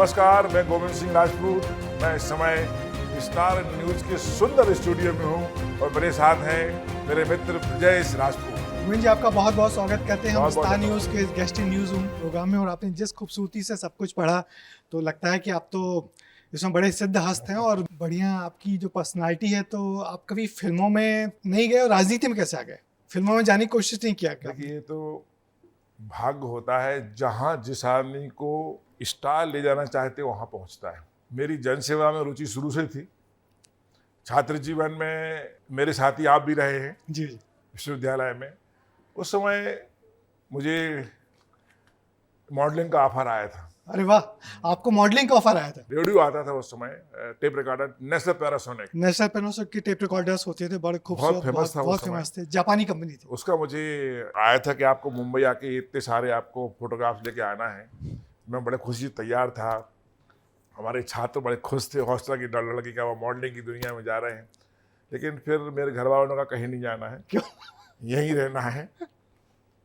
नमस्कार, मैं गोविंद सिंह राजपूत। मैं इस समय स्टार न्यूज के सुंदर स्टूडियो में हूँ और मेरे साथ हैं मेरे मित्र ब्रजेश राजपूत। गोविंद जी, आपका बहुत बहुत स्वागत करते हैं हम बहुत-बहुत स्टार न्यूज़ के guest in newsroom programme में। और आपने जिस खूबसूरती से सब कुछ पढ़ा तो लगता है कि आप तो इसमें बड़े सिद्ध हस्त हैं और बढ़िया आपकी जो पर्सनालिटी है। तो आप कभी फिल्मों में नहीं गए और राजनीति में कैसे आ गए? फिल्मों में जाने की कोशिश नहीं किया क्या? देखिए, ये तो भाग्य होता है, जहाँ जिस आदमी को स्टार ले जाना चाहते वहाँ पहुँचता है। मेरी जनसेवा में रुचि शुरू से थी। छात्र जीवन में मेरे साथी आप भी रहे हैं जी जी। विश्वविद्यालय में। उस समय मुझे मॉडलिंग का ऑफर आया था। अरे वाह, आपको मॉडलिंग का ऑफर आया था? रेडियो आता था उस समय, tape recorder, national Panasonic, national Panasonic के टेप रिकॉर्डर्स होते थे, बड़े खूबसूरत, फेमस था उस बहुत समय। फेमस थे, जापानी कंपनी थी। उसका मुझे आया था कि आपको मुंबई आके इतने सारे आपको फोटोग्राफ्स लेके आना है। मैं बड़े खुशी से तैयार था। हमारे छात्र बड़े खुश थे, हौसला की डर लगी कि वो मॉडलिंग की दुनिया में जा रहे हैं। लेकिन फिर मेरे घर वालों ने कहा कहीं नहीं जाना है, क्यों? यहीं रहना है,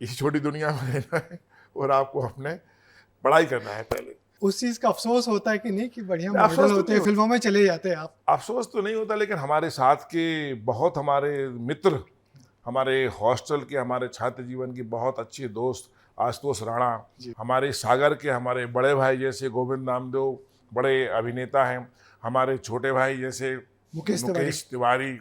इस छोटी दुनिया में रहना है और आपको अपने पढ़ाई करना है पहले। उस चीज़ का अफसोस होता है कि नहीं कि बढ़िया अफसोस मॉडल तो होते हैं, नहीं फिल्मों में चले जाते हैं आप? अफसोस तो नहीं होता, लेकिन हमारे साथ के बहुत हमारे मित्र, हमारे हॉस्टल के, हमारे छात्र जीवन की बहुत अच्छे दोस्त आशुतोष राणा, हमारे सागर के हमारे बड़े भाई जैसे गोविंद नामदेव, बड़े अभिनेता हैं। हमारे छोटे भाई जैसे मुकेश तिवारी,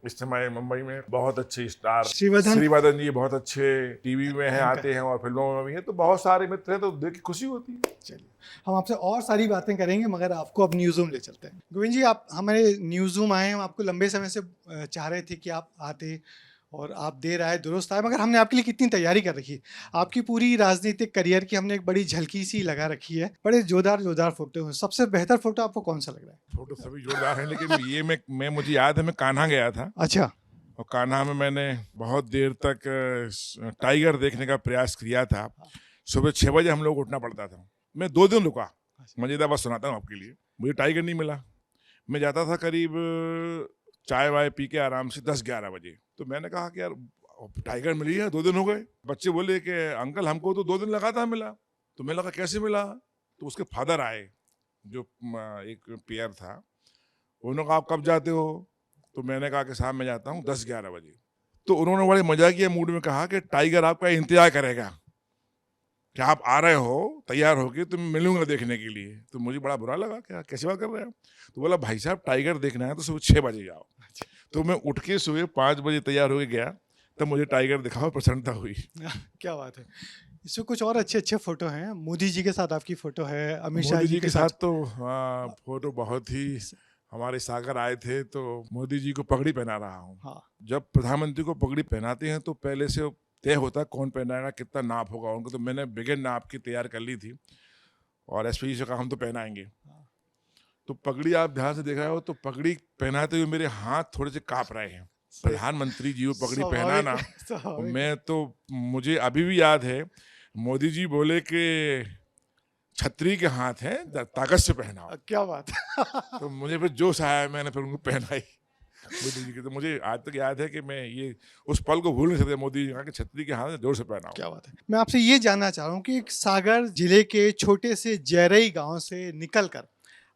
इस समय मुंबई में बहुत अच्छे स्टार। श्रीवर्धन जी बहुत अच्छे टीवी में हैं, आते हैं और फिल्मों में भी हैं। तो बहुत सारे मित्र हैं, तो देख के खुशी होती है। चलिए, हम आपसे और सारी बातें करेंगे, मगर आपको अब न्यूज़ रूम ले चलते हैं। गोविंद जी, आप हमारे न्यूज़ रूम आए, हम आपको लंबे समय से चाह रहे थे कि आप आते, और आप देर आए दुरुस्त आए, मगर हमने आपके लिए कितनी तैयारी कर रखी है। आपकी पूरी राजनीतिक करियर की हमने एक बड़ी झलकी सी लगा रखी है। बड़े जोरदार फोटो हैं। सबसे बेहतर फोटो आपको कौन सा लग रहा है? फोटो सभी जोरदार हैं, लेकिन ये मैं मुझे याद है, मैं कान्हा गया था। अच्छा। और कान्हा में मैंने बहुत देर तक टाइगर देखने का प्रयास किया था। सुबह 6 बजे हम लोग उठना पड़ता था। मैं 2 दिन रुका। मजेदार बात सुनाता हूँ आपके लिए। मुझे टाइगर नहीं मिला। मैं जाता था करीब चाय वाय पी के आराम से 10-11 बजे। तो मैंने कहा कि यार टाइगर मिली है, 2 दिन हो गए। बच्चे बोले कि अंकल हमको तो 2 दिन लगातार मिला। तो मैं लगा कैसे मिला। तो उसके फादर आए, जो एक पेयर था। उन्होंने कहा आप कब जाते हो। तो मैंने कहा कि साहब मैं जाता हूँ 10-11 बजे। तो उन्होंने बड़े मजाकिया मूड में कहा कि टाइगर आपका इंतजार करेगा, कि आप आ रहे हो तैयार होके, तो मैं मिलूंगा देखने के लिए। तो मुझे बड़ा बुरा लगा, क्या कैसी बात कर रहे हैं। तो बोला भाई साहब टाइगर देखना है तो सुबह 6 बजे जाओ। तो मैं उठ के सुबह 5 बजे तैयार होके गया, तब मुझे टाइगर दिखा, प्रसन्नता हुई। क्या बात है। इसमें कुछ और अच्छे फोटो हैं। मोदी जी के साथ आपकी फोटो है, अमित शाह मोदी जी जी के साथ तो फोटो बहुत ही, हमारे सागर आए थे तो मोदी जी को पगड़ी पहना रहा हूँ। हाँ। जब प्रधानमंत्री को पगड़ी पहनाते हैं तो पहले से तय होता है कौन पहनाएगा, कितना नाप होगा उनको। तो मैंने बिगेन नाप की तैयार कर ली थी और एसपी से कहा हम तो पहनाएंगे। तो पगड़ी आप ध्यान से देख रहे हो, तो पगड़ी पहनाते हुए मेरे हाथ थोड़े से कांप रहे हैं। प्रधानमंत्री जी को पगड़ी पहनाना, और मैं तो, मुझे अभी भी याद है मोदी जी बोले कि छतरी के हाथ हैं, ताकत से पहनाओ। क्या बात। तो मुझे फिर जोश आया, मैंने फिर उनको पहनाई मोदी जी की। तो मुझे आज तक याद है कि मैं ये उस पल को भूल नहीं सकते। मोदी जी के छतरी के हाथ जोर से पहनाओ। क्या बात है। मैं आपसे ये जानना चाह रहा हूँ कि सागर जिले के छोटे से जैरई गांव से निकलकर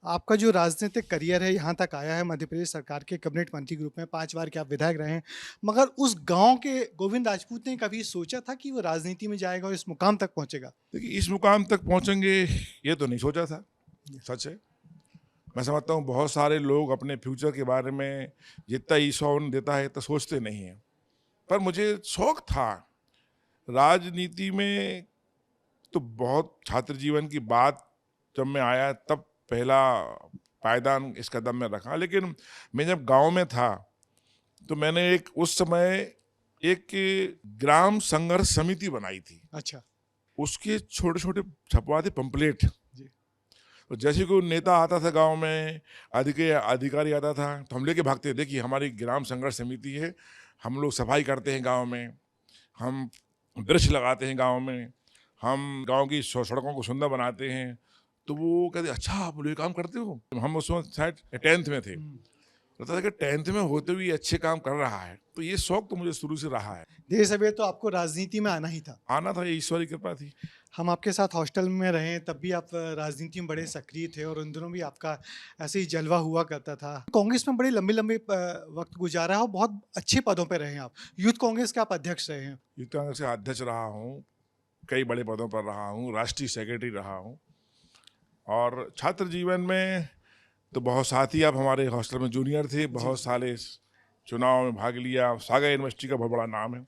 आपका जो राजनीतिक करियर है यहाँ तक आया है। मध्य प्रदेश सरकार के कैबिनेट मंत्री ग्रुप में 5 बार के आप विधायक रहे हैं, मगर उस गांव के गोविंद राजपूत ने कभी सोचा था कि वो राजनीति में जाएगा और इस मुकाम तक पहुंचेगा? देखिए, इस मुकाम तक पहुंचेंगे ये तो नहीं सोचा था, सच है। मैं समझता हूँ बहुत सारे लोग अपने फ्यूचर के बारे में जितना ईश्वर देता है तो सोचते नहीं हैं, पर मुझे शौक था राजनीति में। तो बहुत छात्र जीवन की बात जब मैं आया तब पहला पायदान इस कदम में रखा। लेकिन मैं जब गांव में था तो मैंने उस समय एक ग्राम संघर्ष समिति बनाई थी। अच्छा। उसके छोटे छोटे छपवाते पंपलेट। तो जैसे कोई नेता आता था गांव में, अधिकारी आता था, तो हम लेके भागते। देखिए हमारी ग्राम संघर्ष समिति है, हम लोग सफाई करते हैं गांव में, हम वृक्ष लगाते हैं गांव में, हम गांव की सड़कों को सुंदर बनाते हैं। तो वो कहते अच्छा आप लोग ये काम करते हो। हम उस वक्त शायद 10th में थे लगता था कि 10th में होते हुए अच्छे काम कर रहा है, तो ये शौक तो मुझे शुरू से रहा है। देर सवेर तो आपको राजनीति में आना ही था। आना था, ये ईश्वर की कृपा थी। हम आपके साथ हॉस्टल में रहे तब भी आप राजनीति में बड़े सक्रिय थे और उन दिनों भी आपका ऐसे ही जलवा हुआ करता था। कांग्रेस में बड़े लंबे लंबे वक्त गुजारा है और बहुत अच्छे पदों पे रहे हैं आप। यूथ कांग्रेस के आप अध्यक्ष रहे हैं। यूथ कांग्रेस के अध्यक्ष रहा हूँ, कई बड़े पदों पर रहा हूँ, राष्ट्रीय सेक्रेटरी रहा हूँ। और छात्र जीवन में तो बहुत साथी आप हमारे हॉस्टल में जूनियर थे, बहुत सारे चुनाव में भाग लिया। सागर यूनिवर्सिटी का बहुत बड़ा नाम है।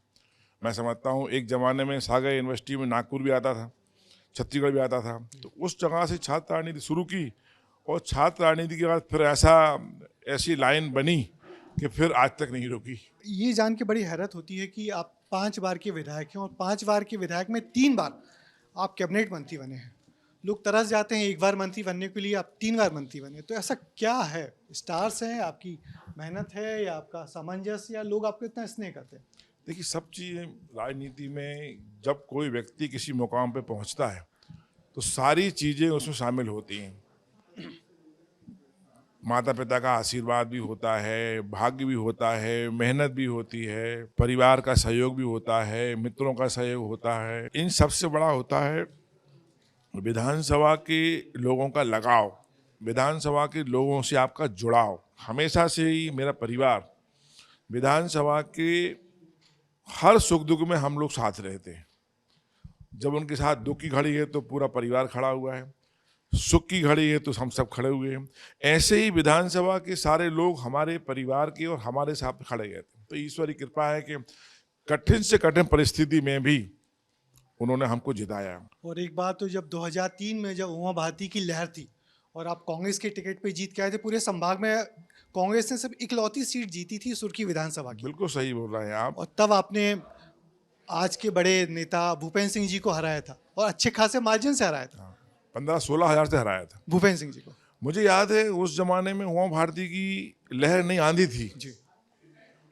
मैं समझता हूँ एक ज़माने में सागर यूनिवर्सिटी में नागपुर भी आता था, छत्तीसगढ़ भी आता था। तो उस जगह से छात्र राजनीति शुरू की और छात्र राजनीति के बाद फिर ऐसी लाइन बनी कि फिर आज तक नहीं रुकी। ये जान के बड़ी हैरत होती है कि आप 5 बार के विधायक हैं और 5 बार के विधायक में 3 बार आप कैबिनेट मंत्री बने हैं। लोग तरस जाते हैं एक बार मंत्री बनने के लिए, आप 3 बार मंत्री बने। तो ऐसा क्या है? स्टार्स हैं, आपकी मेहनत है, या आपका सामंजस्य, या लोग आपको इतना स्नेह करते हैं? देखिए, सब चीज़ें राजनीति में जब कोई व्यक्ति किसी मुकाम पे पहुंचता है तो सारी चीज़ें उसमें शामिल होती हैं। माता पिता का आशीर्वाद भी होता है, भाग्य भी होता है, मेहनत भी होती है, परिवार का सहयोग भी होता है, मित्रों का सहयोग होता है। इन सबसे बड़ा होता है विधानसभा के लोगों का लगाव, विधानसभा के लोगों से आपका जुड़ाव। हमेशा से ही मेरा परिवार विधानसभा के हर सुख दुख में हम लोग साथ रहते हैं। जब उनके साथ दुख की घड़ी है तो पूरा परिवार खड़ा हुआ है, सुख की घड़ी है तो हम सब खड़े हुए हैं। ऐसे ही विधानसभा के सारे लोग हमारे परिवार के और हमारे साथ खड़े गए थे। तो ईश्वर की कृपा है कि कठिन से कठिन परिस्थिति में भी उन्होंने हमको जिताया। और एक बात तो जब 2003 में जब उमा भारती की लहर थी और आप कांग्रेस के टिकट पे जीत के आए थे, पूरे संभाग में कांग्रेस ने सिर्फ इकलौती सीट जीती थी सुर्खी विधानसभा की। बिल्कुल सही बोल रहे हैं आप। और तब आपने आज के बड़े नेता भूपेंद्र सिंह जी को हराया था और अच्छे खासे मार्जिन से हराया था। 15-16 हज़ार से हराया था भूपेंद्र सिंह जी को। मुझे याद है उस जमाने में उमा भारती की लहर नहीं आंधी थी जी।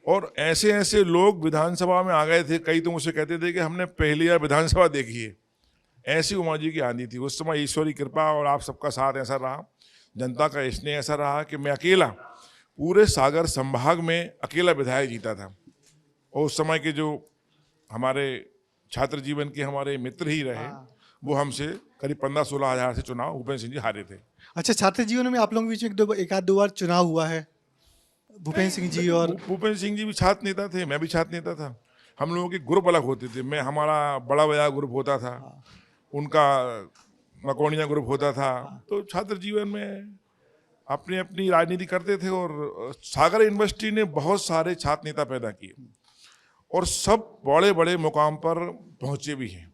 और ऐसे ऐसे लोग विधानसभा में आ गए थे। कई तो मुझसे कहते थे कि हमने पहली बार विधानसभा देखी है। ऐसी उमा जी की आंधी थी उस समय। ईश्वरी कृपा और आप सबका साथ ऐसा रहा, जनता का स्नेह ऐसा रहा कि मैं अकेला पूरे सागर संभाग में अकेला विधायक जीता था। और उस समय के जो हमारे छात्र जीवन के हमारे मित्र ही रहे, वो हमसे करीब 15-16 हज़ार से चुनाव भूपेंद्र सिंह जी हारे थे। अच्छा, छात्र जीवन में आप लोगों के बीच एक आध दो बार चुनाव हुआ है, भूपेंद्र सिंह जी और भूपेंद्र सिंह जी भी छात्र नेता थे, मैं भी छात्र नेता था। हम लोगों के ग्रुप अलग होते थे। हमारा बड़ा बया ग्रुप होता था, उनका मकोनिया ग्रुप होता था। तो छात्र जीवन में अपनी अपनी राजनीति करते थे और सागर यूनिवर्सिटी ने बहुत सारे छात्र नेता पैदा किए और सब बड़े बड़े मुकाम पर पहुंचे भी हैं।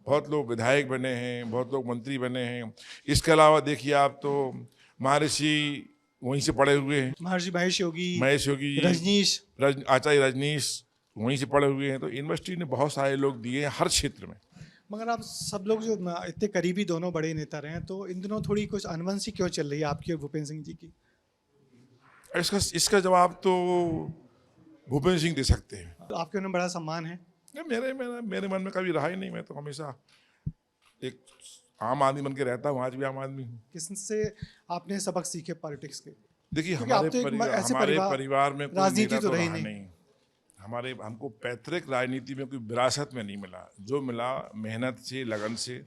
बहुत लोग विधायक बने हैं, बहुत लोग मंत्री बने हैं। इसके अलावा देखिए आप तो महर्षि वहीं से पढ़े हुए हैं, महर्षि महेश योगी जी, रजनीश आचार्य रजनीश वहीं से पढ़े हुए हैं। तो यूनिवर्सिटी ने बहुत सारे लोग दिए हैं हर क्षेत्र में। मगर आप सब लोग जो इतने करीबी दोनों बड़े नेता रहे हैं, तो इन दिनों थोड़ी कुछ अनबन सी क्यों चल रही है आपकी और भूपेंद्र सिंह जी की? इसका जवाब तो भूपेंद्र सिंह दे सकते हैं। आपके उन्हें बड़ा सम्मान है? मेरे मन में कभी रहा ही नहीं। मैं तो हमेशा एक आम आदमी बन के रहता हूँ, आज भी आम आदमी हूँ। किससे आपने सबक सीखे पॉलिटिक्स के? देखिए, क्योंकि आप तो हमारे परिवार में कोई राजनीति नेता तो रही नहीं। हमको पैतृक राजनीति में कोई विरासत में नहीं मिला। जो मिला मेहनत से, लगन से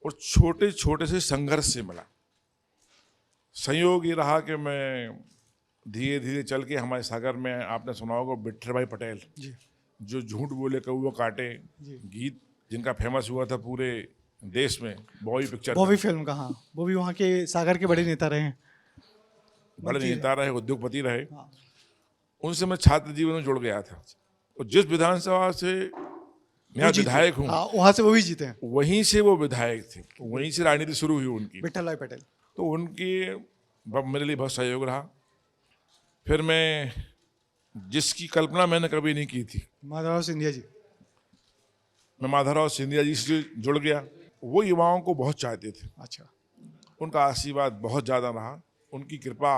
और छोटे छोटे से संघर्ष से मिला। संयोग ये रहा कि मैं धीरे धीरे चल के हमारे सागर में, आपने सुना होगा बिट्ठर भाई पटेल जी, जो झूठ बोले कौवा काटे गीत जिनका फेमस हुआ था पूरे देश में, बॉबी पिक्चर, बॉबी फिल्म का। हाँ, वो भी वहाँ के सागर के बड़े नेता रहे हैं, बड़े नेता रहे, उद्योगपति रहे। हाँ। उनसे मैं छात्र जीवन में जुड़ गया था और जिस विधानसभा से मैं विधायक हूँ, वहाँ से वो भी जीते हैं। वहीं से वो विधायक थे, वहीं से राजनीति शुरू हुई उनकी, बिट्ठल भाई पटेल। तो उनके मेरे लिए बहुत सहयोग रहा। फिर मैं जिसकी कल्पना मैंने कभी नहीं की थी, माधवराव सिंधिया जी, मैं माधवराव सिंधिया जी से जुड़ गया। वो युवाओं को बहुत चाहते थे। अच्छा, उनका आशीर्वाद बहुत ज़्यादा रहा, उनकी कृपा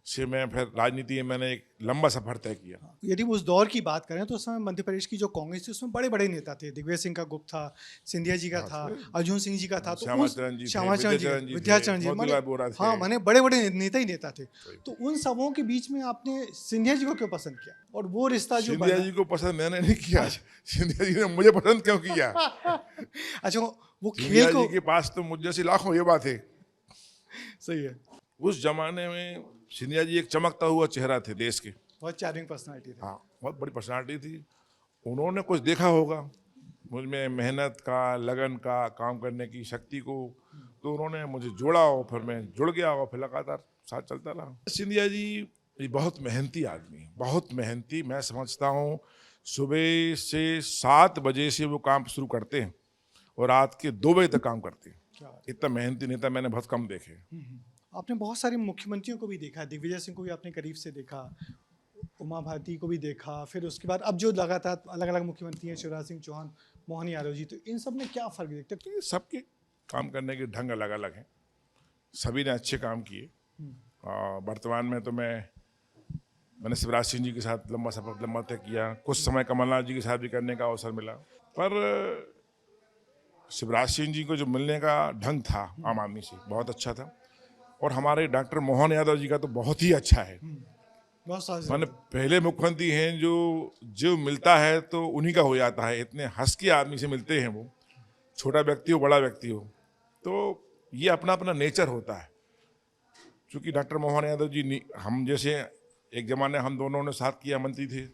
से मैं फिर राजनीति में मैंने एक लंबा सफर तय किया। यदि उस दौर की बात करें तो उस समय मध्य प्रदेश की जो कांग्रेस थी उसमें बड़े बड़े नेता थे। दिग्विजय सिंह का गुट था, सिंधिया जी का था, अर्जुन सिंह जी का था, तो श्यामाचरण जी थे, श्यामाचरण जी, विद्याचरण जी थे, विद्याचरण जी, मोतीलाल वोरा थे। हाँ, माने बड़े बड़े नेता ही नेता थे। तो उन सबों के बीच में आपने सिंधिया जी को क्यों पसंद किया, और वो रिश्ता जो सिंधिया जी को पसंद मैंने नहीं किया, सिंधिया जी ने मुझे पसंद क्यों किया? अच्छा, वो सिंधिया खेल को, जी के पास तो मुझ जैसी लाखों युवा थे। सही है, उस जमाने में सिंधिया जी एक चमकता हुआ चेहरा थे देश के। बहुत चार्मिंग पर्सनालिटी थी। हाँ, बहुत बड़ी पर्सनालिटी थी। उन्होंने कुछ देखा होगा मुझ में, मेहनत का, लगन का, काम करने की शक्ति को, तो उन्होंने मुझे जोड़ा और फिर मैं जुड़ गया और फिर लगातार साथ चलता रहा। सिंधिया जी ये बहुत मेहनती आदमी है, बहुत मेहनती। मैं समझता हूँ सुबह से 7 बजे से वो काम शुरू करते हैं और रात के 2 बजे तक काम करते हैं। क्या बात इतना मेहनती नेता मैंने बहुत कम देखे। है। आपने बहुत सारे मुख्यमंत्रियों को भी देखा, दिग्विजय सिंह को भी आपने करीब से देखा, उमा भारती को भी देखा, फिर उसके बाद अब जो लगातार अलग अलग मुख्यमंत्री हैं, शिवराज सिंह चौहान, मोहन यादव जी, तो इन सब में क्या फर्क देखते हैं? तो ये सबके काम करने के ढंग अलग अलग हैं, सभी ने अच्छे काम किए। और वर्तमान में तो मैंने शिवराज सिंह जी के साथ लंबा तय किया, कुछ समय कमलनाथ जी के साथ भी करने का अवसर मिला, पर शिवराज सिंह जी को जो मिलने का ढंग था आम आदमी से बहुत अच्छा था। और हमारे डॉक्टर मोहन यादव जी का तो बहुत ही अच्छा है। बहुत सारे माने पहले मुख्यमंत्री हैं जो मिलता है तो उन्हीं का हो जाता है। इतने हंस के आदमी से मिलते हैं वो, छोटा व्यक्ति हो बड़ा व्यक्ति हो, तो ये अपना अपना नेचर होता है। क्योंकि डॉक्टर मोहन यादव जी हम जैसे एक जमाने हम दोनों ने साथ किया, मंत्री थे,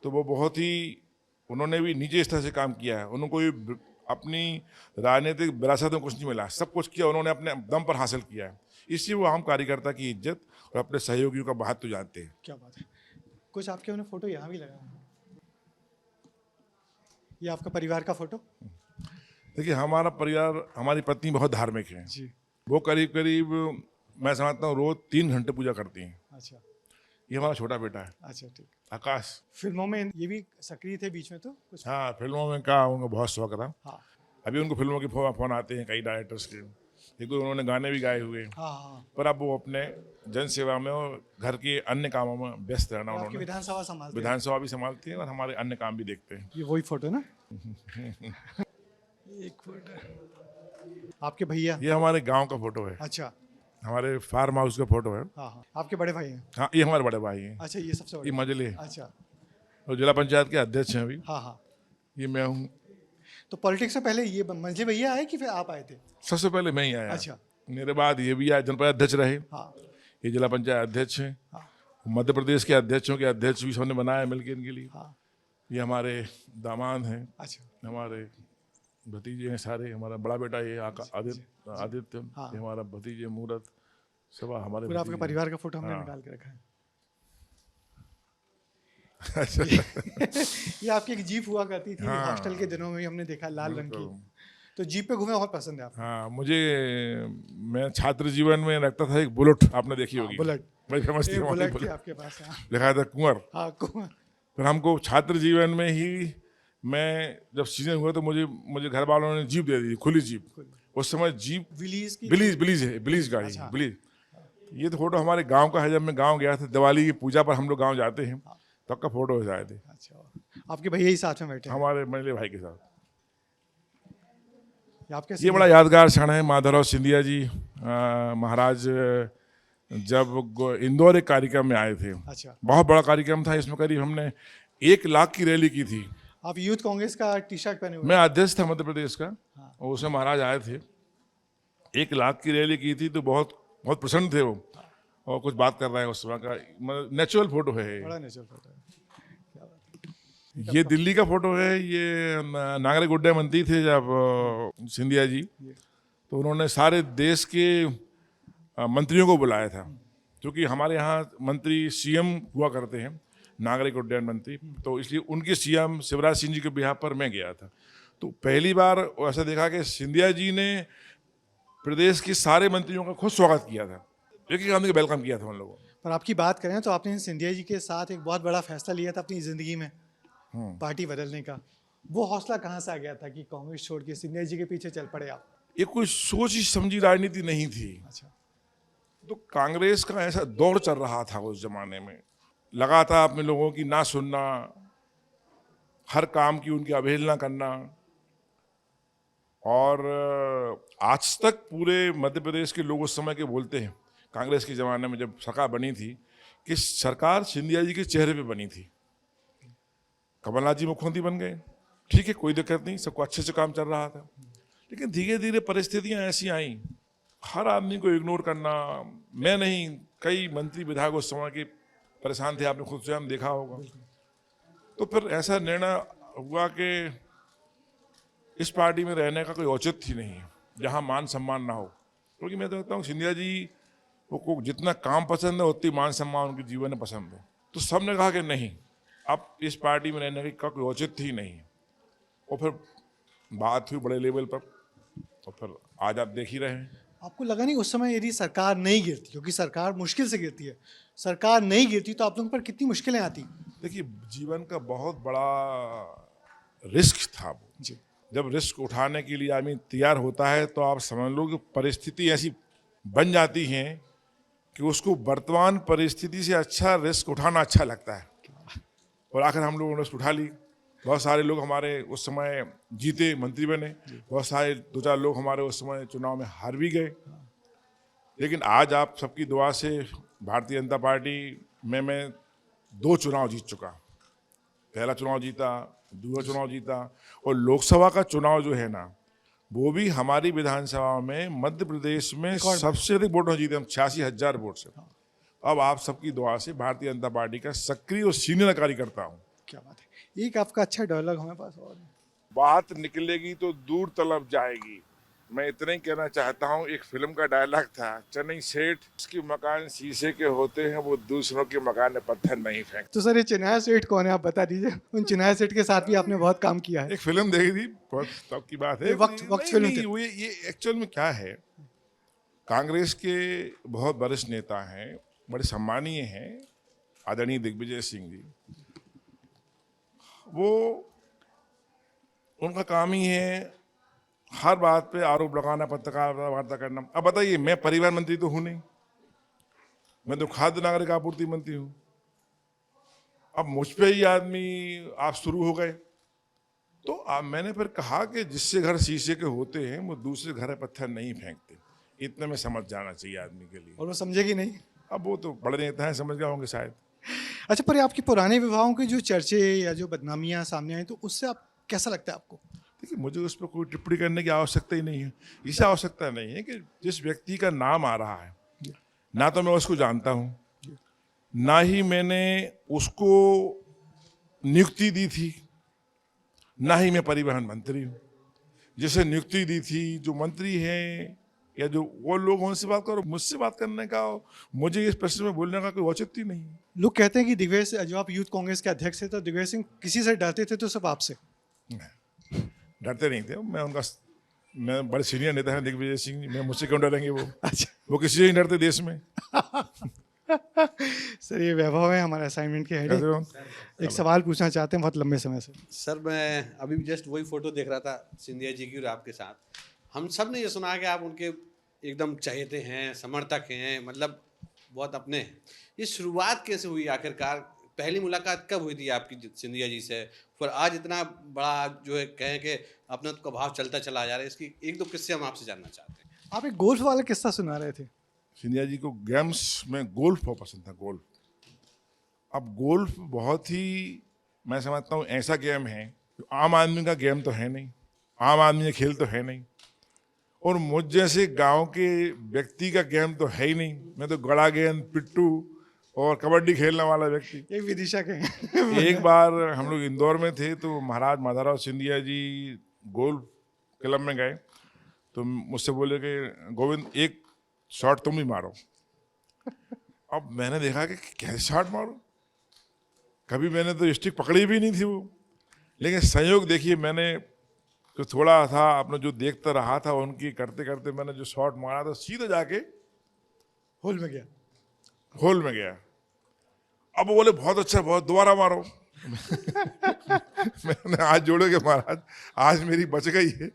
तो वो बहुत ही, उन्होंने भी नीचे स्तर से काम किया है। उनको कोई अपनी राजनीतिक विरासत में कुछ नहीं मिला, सब कुछ किया उन्होंने अपने दम पर हासिल किया है। इसलिए वो आम कार्यकर्ता की इज्जत और अपने सहयोगियों का महत्व जानते हैं। क्या बात है। कुछ आपके उन्हें फोटो यहाँ भी लगा है। ये आपका परिवार का फोटो? देखिए, हमारा परिवार, हमारी पत्नी बहुत धार्मिक है जी। वो करीब करीब मैं समझता हूँ रोज 3 घंटे पूजा करती हैं। अच्छा ये हमारा छोटा बेटा है अच्छा, ठीक। आकाश। फिल्मों में ये भी सक्रिय थे बीच में तो कुछ? हाँ, फिल्मों में का उनको बहुत शौक था। हाँ अभी उनको फिल्मों के फोन आते हैं कई डायरेक्टर्स के, एक दो उन्होंने गाने भी गाए हुए, हाँ हाँ। पर अब वो अपने जन सेवा में और घर के अन्य कामों में व्यस्त रहना आपकी उन्होंने। विधानसभा संभालते हैं? विधानसभा भी संभालती है और हमारे अन्य काम भी देखते हैं। ये वही फोटो ना? एक फोटो आपके भैया? ये हमारे गांव का फोटो है, अच्छा, हमारे फार्म हाउस का फोटो है। हाँ हाँ। आपके बड़े भाई हैं? हाँ, ये हमारे बड़े भाई हैं। अच्छा, ये सबसे ये बड़े? मजले अच्छा, और जिला पंचायत के अध्यक्ष हैं अभी। हाँ हाँ। ये मैं हूँ। तो पॉलिटिक्स से पहले ये मंझले भैया आए कि फिर आप आए थे? सबसे पहले मैं ही आया। अच्छा, मेरे बाद ये भी आए, जनपद अध्यक्ष रहे, हाँ ये जिला पंचायत अध्यक्ष हैं। हाँ मध्य प्रदेश के अध्यक्षों के अध्यक्ष भी सबने बनाया मिलकर इनके लिए। हाँ। ये हमारे दामाद हैं, अच्छा, हमारे भतीजे हैं सारे। हमारा बड़ा बेटा ये आदित्य, हाँ। ये हमारा भतीजे मूरत, सब हमारे पूरा आपके भतीजे परिवार का फोटो हमने हाँ। निकाल के रखा है। अच्छा। ये आपकी एक जीप हुआ करती थी हाँ। हॉस्टल के दिनों में, हमने देखा लाल रंग की। बिल्कुल। तो जीप पे घूमे बहुत पसंद है आपको? हाँ, मैं छात्र जीवन में रखता था एक बुलेट, आपने देखी होगी। बुलेट। बड़ी फेमस थी एक हमारी बुलेट थी बुलेट। आपके पास? हाँ लिखा था कुंवर। हाँ, कुआं। फिर हमको छात्र जीवन में ही, मैं जब सीजन हुआ तो मुझे घर वालों ने जीप दे दी, खुली जीप। उस समय जीप विलीज की? बिलीज गाड़ी अच्छा। बिलीज। ये तो फोटो हमारे गांव का है, जब मैं गांव गया था दिवाली की पूजा पर हम लोग गांव जाते हैं, तब का फोटो है शायद। अच्छा, आपके भैया ही साथ में बैठे हैं? हमारे मंडले भाई के साथ। आपके ये बड़ा यादगार क्षण है। माधवराव सिंधिया जी महाराज जब इंदौर एक कार्यक्रम में आए थे, अच्छा, बहुत बड़ा कार्यक्रम था, इसमें करीब हमने 1 लाख की रैली की थी। आप यूथ कांग्रेस का टी शर्ट पहने हुए? मैं अध्यक्ष था मध्य प्रदेश का, हाँ। और उसमें महाराज आए थे। 1 लाख की रैली की थी, तो बहुत बहुत प्रसन्न थे वो, और कुछ बात कर रहे हैं उस समय का। नेचुरल फोटो है बड़ा नेचुरल फोटो है। क्या बात है। ये दिल्ली का फोटो है। ये नागरिक उड्डयन मंत्री थे जब सिंधिया जी, तो उन्होंने सारे देश के मंत्रियों को बुलाया था, क्योंकि हमारे यहाँ मंत्री सीएम हुआ करते हैं, नागरिक उड्डयन मंत्री, तो इसलिए उनके सीएम शिवराज सिंह जी के बिहाफ पर मैं गया था। तो पहली बार ऐसा देखा कि सिंधिया जी ने प्रदेश के सारे मंत्रियों का खुद स्वागत किया था, एक आदमी का वेलकम किया था उन लोगों। पर आपकी बात करें तो आपने सिंधिया जी के साथ एक बहुत बड़ा फैसला लिया था अपनी जिंदगी में, पार्टी बदलने का। वो हौसला कहाँ से आ गया था कि कांग्रेस छोड़ के सिंधिया जी के पीछे चल पड़े आप? ये कोई सोची समझी राजनीति नहीं थी। अच्छा, तो कांग्रेस का ऐसा दौर चल रहा था उस जमाने में, लगातार अपने लोगों की ना सुनना, हर काम की उनकी अवहेलना करना। और आज तक पूरे मध्य प्रदेश के लोग उस समय के बोलते हैं, कांग्रेस के ज़माने में जब सरकार बनी थी, कि सरकार सिंधिया जी के चेहरे पे बनी थी। कमलनाथ जी मुख्यमंत्री बन गए, ठीक है, कोई दिक्कत नहीं, सबको अच्छे से काम चल रहा था। लेकिन धीरे धीरे परिस्थितियां ऐसी आईं, हर आदमी को इग्नोर करना। मैं नहीं, कई मंत्री विधायक उस समय के परेशान थे, आपने खुद स्वयं देखा होगा। तो फिर ऐसा निर्णय हुआ कि इस पार्टी में रहने का कोई औचित्य ही नहीं है जहां मान सम्मान ना हो। क्योंकि मैं तो कहता हूँ सिंधिया जी को जितना काम पसंद है उतनी मान सम्मान उनके जीवन में पसंद है। तो सबने कहा कि नहीं, अब इस पार्टी में रहने का कोई औचित्य ही नहीं है। और फिर बात हुई बड़े लेवल पर, और फिर आज आप देख ही रहे हैं। आपको लगा नहीं उस समय यदि सरकार नहीं गिरती, क्योंकि सरकार मुश्किल से गिरती है, सरकार नहीं गिरती तो आप लोगों पर कितनी मुश्किलें आती? देखिए, जीवन का बहुत बड़ा रिस्क था वो जी। जब रिस्क उठाने के लिए आदमी तैयार होता है तो आप समझ लो कि परिस्थिति ऐसी बन जाती है कि उसको वर्तमान परिस्थिति से अच्छा रिस्क उठाना अच्छा लगता है। और आखिर हम लोगों ने रिस्क उठा ली। बहुत सारे लोग हमारे उस समय जीते, मंत्री बने। बहुत सारे 2-4 लोग हमारे उस समय चुनाव में हार भी गए। लेकिन आज आप सबकी दुआ से भारतीय जनता पार्टी में मैं 2 चुनाव जीत चुका। पहला चुनाव जीता, दूसरा चुनाव जीता, और लोकसभा का चुनाव जो है ना, वो भी हमारी विधानसभा में मध्य प्रदेश में सबसे अधिक वोटों जीते हम, 86,000 वोट से। अब आप सबकी दुआ से भारतीय जनता पार्टी का सक्रिय और सीनियर कार्यकर्ता हूँ। क्या बात है। एक आपका अच्छा डायलॉग हमारे पास और है। बात निकलेगी तो दूर तलब जाएगी। मैं इतना ही कहना चाहता हूँ, एक फिल्म का डायलॉग था, चेन्नई सेठ उसके मकान शीशे के होते हैं, वो दूसरों के मकान में पत्थर नहीं फेंकते। तो सर ये चिनाया सेठ कौन है, आप बता दीजिए। उन चिनाया सेठ के साथ भी आपने बहुत काम किया है। एक फिल्म देखी थी, बहुत तब की बात है। वक्त फिल्म थी। वो ये एक्चुअल में क्या है, कांग्रेस के बहुत वरिष्ठ नेता हैं, बड़े सम्मानीय हैं, आदरणीय दिग्विजय सिंह जी। वो उनका काम ही है हर बात पे आरोप लगाना, पत्रकार वार्ता करना। अब बताइए, मैं परिवहन मंत्री तो हूं नहीं, मैं तो खाद्य नागरिक आपूर्ति मंत्री हूं। अब मुझ पे ही आदमी आप शुरू हो गए। तो मैंने फिर कहा कि जिससे घर शीशे के होते हैं वो दूसरे घर में पत्थर नहीं फेंकते। इतने में समझ जाना चाहिए आदमी के लिए। और वो समझेगी नहीं। अब वो तो बड़े नेता हैं, समझ गए होंगे शायद। अच्छा, पर ये आपके पुराने विवाहों के जो चर्चे या जो बदनामियां सामने आई, तो उससे आप कैसा लगता है आपको? देखिए, मुझे उस पर कोई टिप्पणी करने की आवश्यकता ही नहीं है। इसे आवश्यकता नहीं है कि जिस व्यक्ति का नाम आ रहा है, ना तो मैं उसको जानता हूँ, ना ही मैंने उसको नियुक्ति दी थी, ना ही मैं परिवहन मंत्री हूँ। जिसे नियुक्ति दी थी, जो मंत्री हैं या जो वो लोग, उनसे बात करो। मुझसे बात करने का, मुझे इस प्रश्न में बोलने का कोई औचित्य नहीं है। लोग कहते हैं कि दिग्विजय, जो आप यूथ कांग्रेस के अध्यक्ष थे, तो दिग्विजय सिंह किसी से डरते थे तो सिर्फ आपसे। डरते नहीं थे। मैं बड़े सीनियर नेता हैं दिग्विजय सिंह जी, मैं मुझसे क्यों डरेंगे वो? अच्छा। वो किसी से नहीं डरते देश में। सर ये वैभव है हमारे असाइनमेंट के हेड। कैसे हो? एक सवाल पूछना चाहते हैं बहुत लंबे समय से। सर मैं अभी जस्ट वही फोटो देख रहा था सिंधिया जी की और आपके साथ। हम सब ने ये सुना कि आप उनके एकदम चहेते हैं, समर्थक हैं, मतलब बहुत अपने हैं। ये शुरुआत कैसे हुई आखिरकार? पहली मुलाकात कब हुई थी आपकी सिंधिया जी से? फिर आज इतना बड़ा जो है कहें कि अपना का भाव चलता चला जा रहा है, इसकी 1-2 किस्से हम आपसे जानना चाहते हैं। आप एक गोल्फ वाला किस्सा सुना रहे थे। सिंधिया जी को गेम्स में गोल्फ बहुत पसंद था, गोल्फ। अब गोल्फ बहुत ही, मैं समझता हूँ, ऐसा गेम है जो आम आदमी का गेम तो है नहीं, आम आदमी का खेल तो है नहीं, और मुझ जैसे गांव के व्यक्ति का गेम तो है ही नहीं। मैं तो गड़ा गेंद, पिट्टू और कबड्डी खेलने वाला व्यक्ति। एक विदिशा के एक बार हम लोग इंदौर में थे, तो महाराज माधवराव सिंधिया जी गोल्फ क्लब में गए, तो मुझसे बोले कि गोविंद एक शॉट तुम ही मारो। अब मैंने देखा कि कैसे शॉट मारो, कभी मैंने तो स्टिक पकड़ी भी नहीं थी वो। लेकिन संयोग देखिए, मैंने जो थोड़ा था अपना जो देखता रहा था, उनकी करते करते मैंने जो शॉट मारा तो सीधे जाके होल में गया। होल में गया। अब वो बोले बहुत अच्छा, बहुत, दोबारा मारो। मैंने हाथ जोड़े के महाराज आज मेरी बच गई है,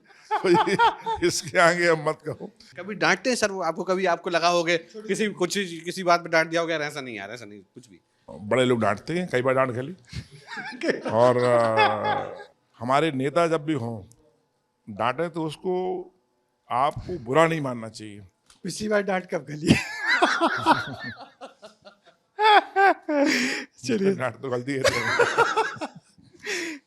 इसके आगे अब मत कहो। कभी डांटते हैं सर वो आपको? कभी आपको लगा होगा किसी बात पे डांट दिया होगा, ऐसा नहीं यार, ऐसा नहीं, कुछ भी? बड़े लोग डांटते हैं, कई बार डांट खेली। और हमारे नेता जब भी हों डांटे तो उसको आपको बुरा नहीं मानना चाहिए। पिछली बार डांट कब गली? चलिए, डांट तो गलती है।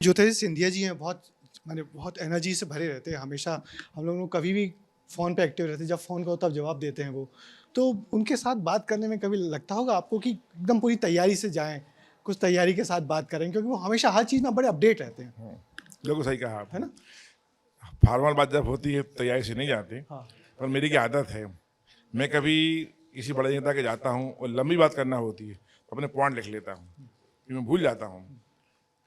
ज्योतिरादित्य सिंधिया जी हैं, बहुत एनर्जी से भरे रहते हैं हमेशा। हम लोगों को कभी भी फ़ोन पे एक्टिव रहते हैं, जब फ़ोन करो तब जवाब देते हैं वो। तो उनके साथ बात करने में कभी लगता होगा आपको कि एकदम पूरी तैयारी से जाएं, कुछ तैयारी के साथ बात करें, क्योंकि वो हमेशा हर चीज़ में बड़े अपडेट रहते हैं, बिल्कुल सही कहा आप, है ना? फॉर्मल बात जब होती है तैयारी से नहीं जाते। हाँ। पर मेरी क्या आदत है, मैं कभी किसी बड़े नेता के जाता हूँ और लंबी बात करना होती है तो अपने पॉइंट लिख लेता हूँ, कि मैं भूल जाता हूँ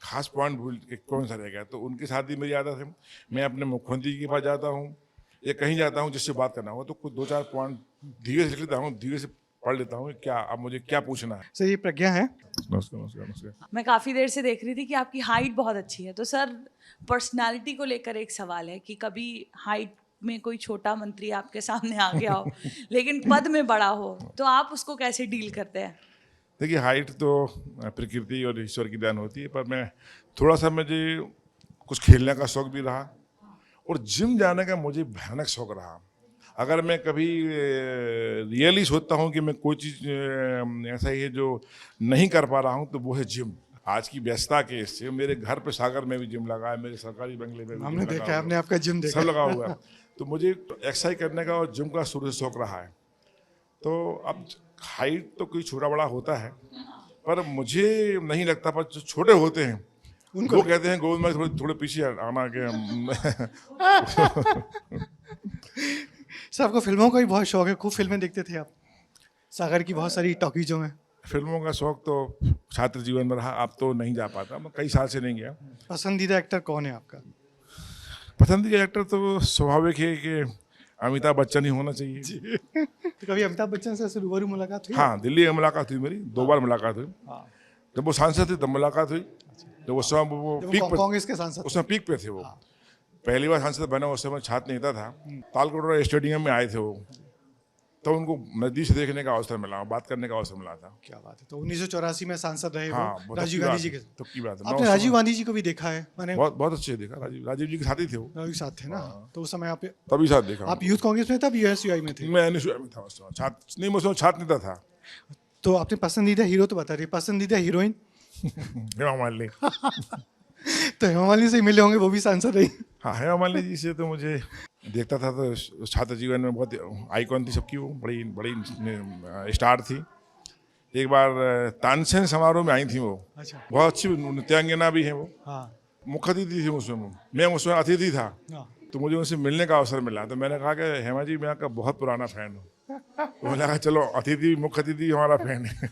खास पॉइंट भूल के कौन सा रह गया। तो उनके साथ भी मेरी आदत है, मैं अपने मुख्यमंत्री के पास जाता हूँ या कहीं जाता हूँ जिससे बात करना हो तो कुछ 2-4 पॉइंट धीरे से लिख लेता हूँ, धीरे से पढ़ लेता हूँ क्या अब मुझे क्या पूछना है। सर, ये प्रज्ञा है। नमस्कार नमस्कार नमस्कार। मैं काफ़ी देर से देख रही थी कि आपकी हाइट बहुत अच्छी है, तो सर पर्सनालिटी को लेकर एक सवाल है कि कभी हाइट में कोई छोटा मंत्री आपके सामने आ गया हो लेकिन पद में बड़ा हो, तो आप उसको कैसे डील करते हैं? देखिए, हाइट तो प्रकृति और ईश्वर की दान होती है, पर मैं थोड़ा सा मुझे कुछ खेलने का शौक भी रहा और जिम जाने का मुझे भयानक शौक रहा। अगर मैं कभी रियली सोचता हूँ कि मैं कोई चीज़ ऐसा ही है जो नहीं कर पा रहा हूँ तो वो है जिम। आज की व्यस्तता के इससे मेरे घर पे सागर में भी जिम लगा है, मेरे सरकारी बंगले में भी हमने जिम लगा देखा है, हुआ हमने आपका जिम देखा सब लगा हुआ है। तो मुझे एक्सरसाइज करने का और जिम का शुरू से शौक रहा है। तो अब हाइट तो कोई छोटा बड़ा होता है, पर मुझे नहीं लगता, पर जो छोटे होते हैं वो कहते हैं गोविंद भाई थोड़े पीछे आना के। सर, आपको फिल्मों का भी बहुत शौक है, खूब फिल्में देखते थे आप, सागर की बहुत सारी टॉकीजों में। फिल्मों का शौक तो छात्र जीवन में रहा, अब तो नहीं जा पाता, मैं कई साल से नहीं गया। पसंदीदा एक्टर कौन है आपका? पसंदीदा एक्टर तो स्वाभाविक है कि अमिताभ बच्चन ही होना चाहिए। तो कभी अमिताभ बच्चन से ऐसे रूबरू मुलाकात हुई? हाँ, दिल्ली में मुलाकात हुई मेरी, 2 बार मुलाकात हुई। हाँ। जब वो सांसद थे तब मुलाकात हुई, जब उस समय वो जब पीक वो पर, कांग्रेस के सांसद थे। उसमें पीक पे थे वो। पहली बार सांसद बना उस समय छात्र नेता था, तालकोटरा स्टेडियम में आए थे वो, तो उनको नजदीक से देखने का अवसर मिला, बात करने का अवसर मिला था। क्या बात है! तो 1984 में सांसद रहे हाँ, वो बहुत राजीव अच्छी गांधी जी बात के। है, तो की बात है। आपने राजीव गांधी जी को भी देखा है? मैंने बहुत बहुत अच्छे देखा, राजीव जी के साथ ही थे वो, राजीव साथ थे ना, तो उस समय तभी साथ देखा। आप यूथ कांग्रेस में, तब यूएसयूआई में थे? मैं NSUI में था उस समय, छात्र नहीं, मैं उस समय छात्र नेता था। तो आपने पसंदीदा हीरो तो बता रही, पसंदीदा हीरोइन? हेमा मालिनी। तो हेमा मालिनी से ही मिले होंगे, वो भी सांसद रही। हाँ, हेमा मालिनी जी से तो मुझे देखता था तो छात्र जीवन में बहुत आइकॉन थी सबकी, वो बड़ी बड़ी स्टार थी। एक बार तानसेन समारोह में आई थी वो, अच्छा। बहुत अच्छी नृत्यांगना भी है वो, हाँ। मुख्य अतिथि थी उसमें, मैं उसमें अतिथि था। हाँ। तो मुझे उनसे मिलने का अवसर मिला, तो मैंने कहा कि हेमा जी मैं आपका बहुत पुराना फैन हूँ। तो मैंने कहा चलो अतिथि, मुख्य अतिथि हमारा फैन है।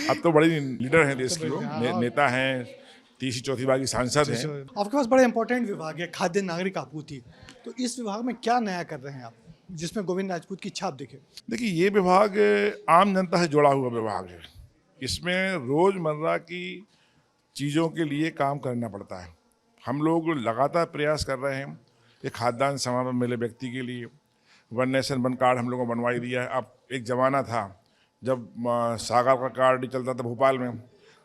अब तो बड़ी लीडर हैं देश की वो, नेता हैं, तीसरी चौथी बार की सांसद हैं। आपके पास बड़ा इंपॉर्टेंट विभाग है, खाद्य नागरिक आपूर्ति। तो इस विभाग में क्या नया कर रहे हैं आप, जिसमें गोविंद राजपूत की छाप दिखे? देखिए, ये विभाग आम जनता से जुड़ा हुआ विभाग है। इसमें रोजमर्रा की चीज़ों के लिए काम करना पड़ता है। हम लोग लगातार प्रयास कर रहे हैं कि खाद्यान्न समय पर मिले व्यक्ति के लिए। 1 नेशन 1 कार्ड हम लोगों को बनवाई दिया है। अब एक ज़माना था जब सागर का कार्ड चलता था भोपाल में,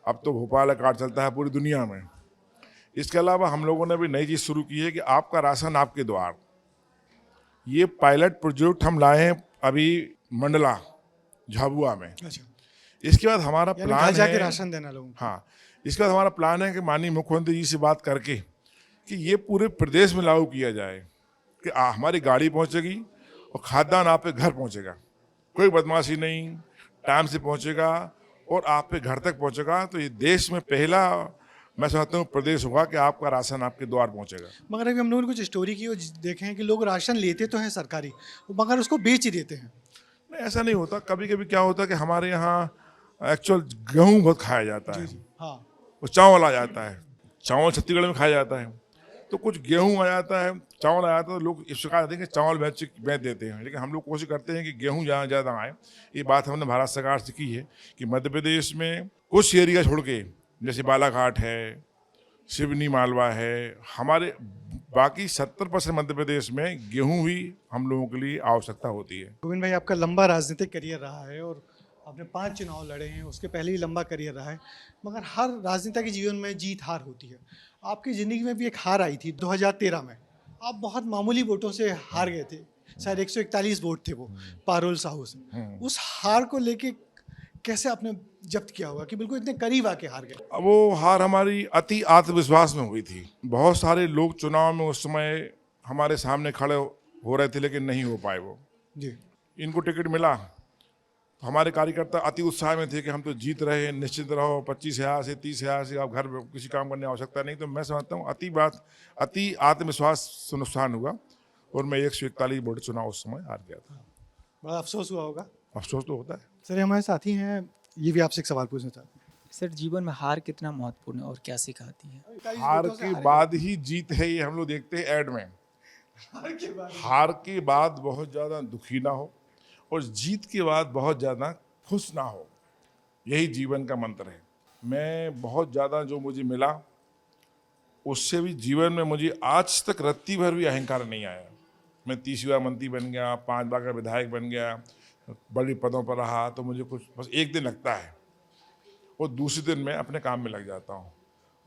अब तो भोपाल का कार्ड चलता है पूरी दुनिया में। इसके अलावा हम लोगों ने भी नई चीज़ शुरू की है कि आपका राशन आपके द्वार। ये पायलट प्रोजेक्ट हम लाए हैं अभी मंडला झाबुआ में। अच्छा। इसके बाद हमारा यानी प्लान घर जाके है, राशन देना लोगों को। हाँ, इसके बाद हमारा प्लान है कि माननीय मुख्यमंत्री जी से बात करके कि ये पूरे प्रदेश में लागू किया जाए कि हमारी गाड़ी पहुंचेगी और खाद्यान्न आप पे घर पहुंचेगा, कोई बदमाशी नहीं, टाइम से पहुंचेगा और आप पे घर तक पहुंचेगा। तो ये देश में पहला मैं समझता हूँ प्रदेश होगा कि आपका राशन आपके द्वार पहुंचेगा। मगर अभी हम लोगों ने कुछ स्टोरी की और देखे हैं कि लोग राशन लेते तो हैं सरकारी, मगर उसको बेच ही देते हैं। नहीं, ऐसा नहीं होता। कभी कभी क्या होता है कि हमारे यहाँ एक्चुअल गेहूँ बहुत खाया जाता है, हाँ। वो चावल आ जाता है, चावल छत्तीसगढ़ में खाया जाता है, तो कुछ गेहूँ आ जाता है, चावल आ जाता है, तो लोग इस प्रकार देते हैं कि चावल बेच देते हैं। लेकिन हम लोग कोशिश करते हैं कि गेहूँ जहाँ ज़्यादा आए। ये बात हमने भारत सरकार से की है कि मध्य प्रदेश में कुछ एरिया छोड़ के, जैसे बालाघाट है, सिवनी मालवा है, हमारे बाकी 70% मध्य प्रदेश में गेहूं भी हम लोगों के लिए आवश्यकता होती है। गोविंद भाई, आपका लंबा राजनीतिक करियर रहा है और आपने 5 चुनाव लड़े हैं, उसके पहले ही लंबा करियर रहा है, मगर हर राजनेता के जीवन में जीत हार होती है। आपकी ज़िंदगी में भी एक हार आई थी 2013 में। आप बहुत मामूली वोटों से हार गए थे, शायद 141 वोट थे वो पारुल साहू से। उस हार को लेके कैसे आपने जब्त किया होगा कि बिल्कुल इतने करीब आके हार गए? अब वो हार हमारी अति आत्मविश्वास में हुई थी। बहुत सारे लोग चुनाव में उस समय हमारे सामने खड़े हो रहे थे, लेकिन नहीं हो पाए वो। जी, इनको टिकट मिला, तो हमारे कार्यकर्ता अति उत्साह में थे कि हम तो जीत रहे हैं, निश्चित रहो, 25,000 से 30,000 से आप घर में किसी काम करने की आवश्यकता नहीं। तो मैं समझता हूँ अति आत्मविश्वास से नुकसान हुआ और मैं 141 वोट चुनाव उस समय हार गया था। बड़ा अफसोस हुआ होगा। अफसोस तो होता है। सर, हमारे साथी हैं, ये भी आपसे एक सवाल पूछना चाहते हैं। सर, जीवन में हार कितना महत्वपूर्ण है और क्या सिखाती है? हार के बाद ही जीत है, ये हम लोग देखते हैं ऐड में। हार के बाद बहुत ज़्यादा दुखी ना हो और जीत के बाद बहुत ज़्यादा खुश ना हो, यही जीवन का मंत्र है। मैं बहुत ज़्यादा जो मुझे मिला उससे भी जीवन में मुझे आज तक रत्ती भर भी अहंकार नहीं आया। मैं 30 बार मंत्री बन गया, 5 बार का विधायक बन गया, बड़ी पदों पर रहा, तो मुझे कुछ बस एक दिन लगता है और दूसरे दिन मैं अपने काम में लग जाता हूँ।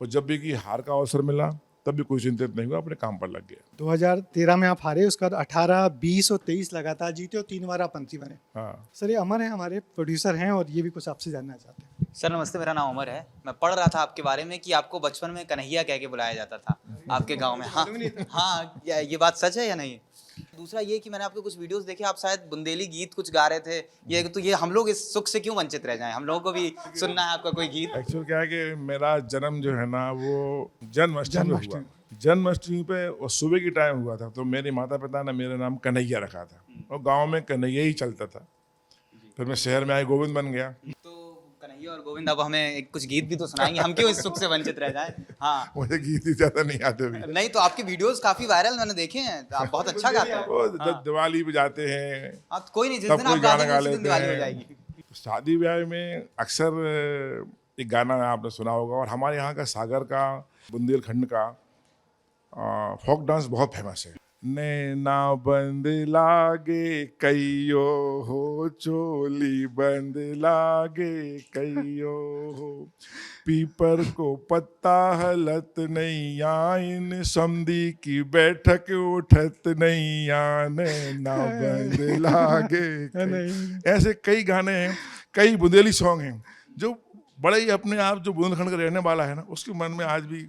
और जब भी कि हार का अवसर मिला तब भी कोई चिंतित नहीं हुआ, अपने काम पर लग गया। 2013 में आप हारे, उसके बाद 18, 20 और 23 लगातार जीते और 3 बार आप मंत्री बने। हाँ, सर, ये अमर हैं, हमारे प्रोड्यूसर हैं और ये भी कुछ आपसे जानना चाहते हैं। सर नमस्ते, मेरा नाम अमर है। मैं पढ़ रहा था आपके बारे में कि आपको बचपन में कन्हैया कह के बुलाया जाता था आपके गांव में। हाँ हाँ, ये बात सच है या नहीं? दूसरा ये कि मैंने आपके कुछ वीडियोस देखे, आप शायद बुंदेली गीत कुछ गा रहे थे। ये हम लोग इस सुख से क्यों वंचित रह जाएं? हम लोगों को भी सुनना है आपका कोई गीत। एक्चुअल क्या है कि मेरा जन्म जो है ना वो जन्माष्टमी में हुआ। जन्माष्टमी पे और सुबह की टाइम हुआ था, तो मेरे माता पिता ने मेरा नाम कन्हैया रखा था और गांव में कन्हैया ही चलता था। फिर मैं शहर में आए, गोविंद बन गया। तो कन्हैया और गोविंद, अब हमें कुछ गीत भी तो सुनाएंगे, हम क्यों इस सुख से वंचित रह जाएं? हाँ, मुझे गीत ही ज़्यादा नहीं आते भी। नहीं तो आपके वीडियोस काफी वायरल मैंने देखे हैं, आप बहुत अच्छा गाते हैं। वो जब दिवाली पे जाते हैं हाँ, कोई नहीं, जिस तब दिन कोई आप गा गाना गा देंगे उसी दिन लेते दिवाली हो हैं। जाएगी। तो शादी ब्याह में अक्सर एक गाना आपने सुना होगा, और हमारे यहाँ का सागर का, बुंदेलखंड का फोक डांस बहुत फेमस है। नैना बंद लागे कईयो हो, चोली बंद लागे कईयो हो, पीपर को पत्ता हलत नहीं आइन, समधी की बैठक उठत नहीं आन, नैना बंद लागे कईयो। ऐसे कई गाने हैं, कई बुंदेली सॉन्ग हैं जो बड़े ही अपने आप, जो बुंदेलखंड का रहने वाला है ना, उसके मन में आज भी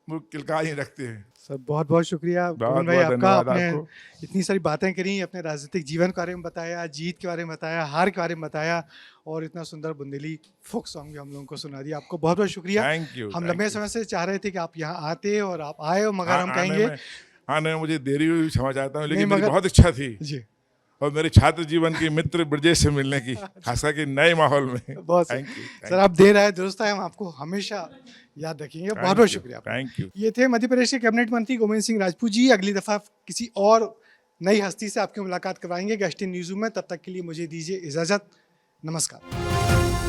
वो किलका ही रखते हैं। सर, बहुत बहुत शुक्रिया गोविंद भाई बहुत आपका। धन्यवाद आपने आपको। इतनी सारी बातें करी, अपने राजनीतिक जीवन के बारे में बताया, जीत के बारे में बताया, हार के बारे में बताया और इतना सुंदर बुंदेली फोक सॉन्ग भी हम लोगों को सुना दिया। आपको बहुत बहुत शुक्रिया। Thank you. हम लंबे समय से चाह रहे थे कि आप यहाँ आते और आप आए, मगर हम कहेंगे आने में मुझे देरी हुई, क्षमा चाहता हूँ, लेकिन नहीं, मेरी मगर- बहुत इच्छा थी जी, और मेरे छात्र जीवन के मित्र ब्रजेश से मिलने की, खासकर के नए माहौल में। बहुत थैंक यू। सर, आप देर आए दुरुस्त आए, हम आपको हमेशा याद रखेंगे। बहुत बहुत शुक्रिया आपका। Thank you. ये थे मध्य प्रदेश के कैबिनेट मंत्री गोविंद सिंह राजपूत जी। अगली दफा किसी और नई हस्ती से आपकी मुलाकात करवाएंगे गेस्ट इन न्यूज़ में। तब तक के लिए मुझे दीजिए इजाजत। नमस्कार।